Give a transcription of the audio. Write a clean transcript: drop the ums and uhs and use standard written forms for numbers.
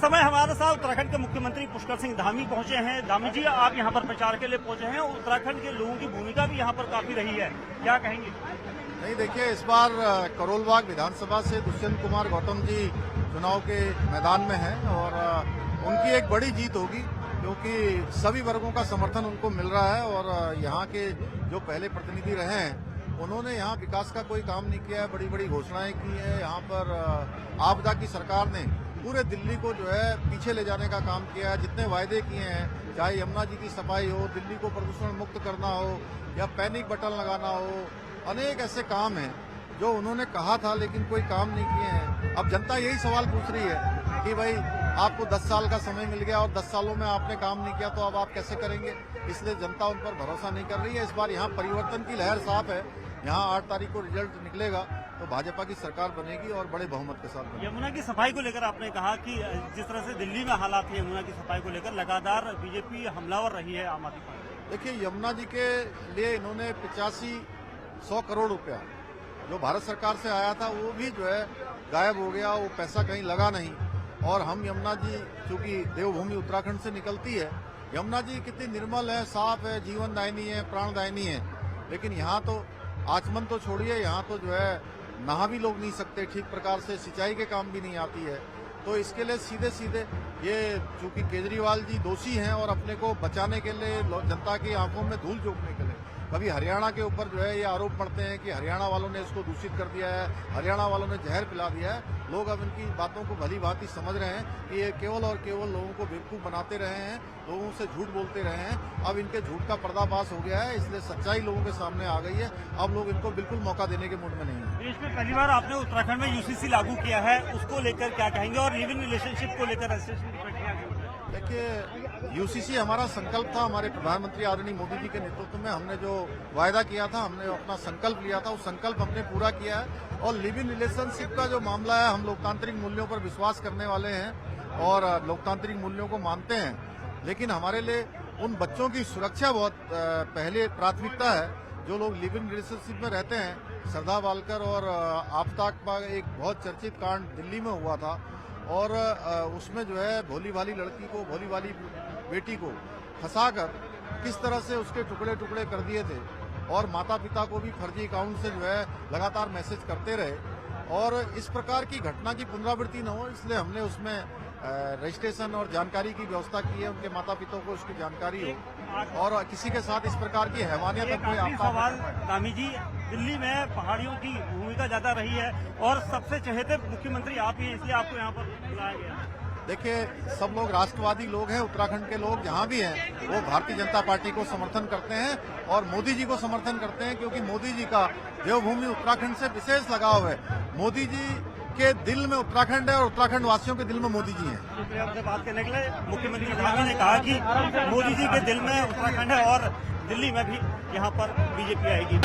समय हमारे साथ उत्तराखंड के मुख्यमंत्री पुष्कर सिंह धामी पहुंचे हैं। धामी जी, आप यहां पर प्रचार के लिए पहुंचे हैं। उत्तराखंड के लोगों की भूमिका भी यहां पर काफी रही है, क्या कहेंगे? नहीं, देखिए, इस बार करोलबाग विधानसभा से दुष्यंत कुमार गौतम जी चुनाव के मैदान में हैं और उनकी एक बड़ी जीत होगी, क्योंकि सभी वर्गों का समर्थन उनको मिल रहा है। और यहाँ के जो पहले प्रतिनिधि रहे हैं, उन्होंने यहाँ विकास का कोई काम नहीं किया है, बड़ी बड़ी घोषणाएं की है। यहाँ पर आपदा की सरकार ने पूरे दिल्ली को जो है पीछे ले जाने का काम किया है। जितने वायदे किए हैं, चाहे यमुना जी की सफाई हो, दिल्ली को प्रदूषण मुक्त करना हो या पैनिक बटन लगाना हो, अनेक ऐसे काम हैं जो उन्होंने कहा था लेकिन कोई काम नहीं किए हैं। अब जनता यही सवाल पूछ रही है कि भाई, आपको 10 साल का समय मिल गया और 10 सालों में आपने काम नहीं किया, तो अब आप कैसे करेंगे? इसलिए जनता उन पर भरोसा नहीं कर रही है। इस बार यहाँ परिवर्तन की लहर साफ है। यहाँ 8 तारीख को रिजल्ट निकलेगा तो भाजपा की सरकार बनेगी और बड़े बहुमत के साथ बनेगी। यमुना की सफाई को लेकर आपने कहा कि जिस तरह से दिल्ली में हालात है, यमुना की सफाई को लेकर लगातार बीजेपी हमलावर रही है आम आदमी पार्टी। देखिए, यमुना जी के लिए इन्होंने 85-100 करोड़ रुपया जो भारत सरकार से आया था, वो भी जो है गायब हो गया। वो पैसा कहीं लगा नहीं। और हम यमुना जी, चूंकि देवभूमि उत्तराखंड से निकलती है, यमुना जी कितनी निर्मल है, साफ है, जीवनदायिनी है, प्राणदायिनी है, लेकिन यहाँ तो आचमन तो छोड़िए, यहाँ तो जो है नहा भी लोग नहीं सकते ठीक प्रकार से, सिंचाई के काम भी नहीं आती है। तो इसके लिए सीधे सीधे ये, चूंकि केजरीवाल जी दोषी हैं और अपने को बचाने के लिए, जनता की आंखों में धूल झोंकने के लिए कभी हरियाणा के ऊपर जो है ये आरोप पड़ते हैं कि हरियाणा वालों ने इसको दूषित कर दिया है, हरियाणा वालों ने जहर पिला दिया है। लोग अब इनकी बातों को भली भांति समझ रहे हैं कि ये केवल और केवल लोगों को बेवकूफ बनाते रहे हैं, लोगों से झूठ बोलते रहे हैं। अब इनके झूठ का पर्दाफाश हो गया है, इसलिए सच्चाई लोगों के सामने आ गई है। अब लोग इनको बिल्कुल मौका देने के मूड में नहीं है। देश में पहली बार आपने उत्तराखंड में यूसीसी लागू किया है, उसको लेकर क्या कहेंगे? और लिव इन रिलेशनशिप को लेकर देखिए, यूसीसी हमारा संकल्प था। हमारे प्रधानमंत्री आदरणीय मोदी जी के नेतृत्व में हमने जो वायदा किया था, हमने अपना संकल्प लिया था, उस संकल्प हमने पूरा किया है। और लिव इन रिलेशनशिप का जो मामला है, हम लोकतांत्रिक मूल्यों पर विश्वास करने वाले हैं और लोकतांत्रिक मूल्यों को मानते हैं, लेकिन हमारे लिए उन बच्चों की सुरक्षा बहुत पहले प्राथमिकता है जो लोग लिव इन रिलेशनशिप में रहते हैं। श्रद्धा वालकर और आफ्ताब का एक बहुत चर्चित कांड दिल्ली में हुआ था और उसमें जो है भोली भाली लड़की को, भोली भाली बेटी को फंसाकर किस तरह से उसके टुकड़े टुकड़े कर दिए थे और माता पिता को भी फर्जी अकाउंट से जो है लगातार मैसेज करते रहे। और इस प्रकार की घटना की पुनरावृत्ति न हो, इसलिए हमने उसमें रजिस्ट्रेशन और जानकारी की व्यवस्था की है, उनके माता पिता को उसकी जानकारी हो और किसी के साथ इस प्रकार की हैवानियत एक आखिरी सवाल धामी जी, दिल्ली में पहाड़ियों की भूमिका ज्यादा रही है और सबसे चहेते मुख्यमंत्री आप ही हैं, इसलिए आपको यहाँ पर बुलाया गया। देखिए, सब लोग राष्ट्रवादी लोग हैं। उत्तराखंड के लोग जहाँ भी हैं वो भारतीय जनता पार्टी को समर्थन करते हैं और मोदी जी को समर्थन करते हैं, क्योंकि मोदी जी का देवभूमि उत्तराखंड से विशेष लगाव है। मोदी जी के दिल में उत्तराखंड है और उत्तराखंड वासियों के दिल में मोदी जी हैं। आपसे बात करने के लिए मुख्यमंत्री धामी ने कहा कि मोदी जी के दिल में उत्तराखंड है और दिल्ली में भी यहाँ पर बीजेपी आएगी।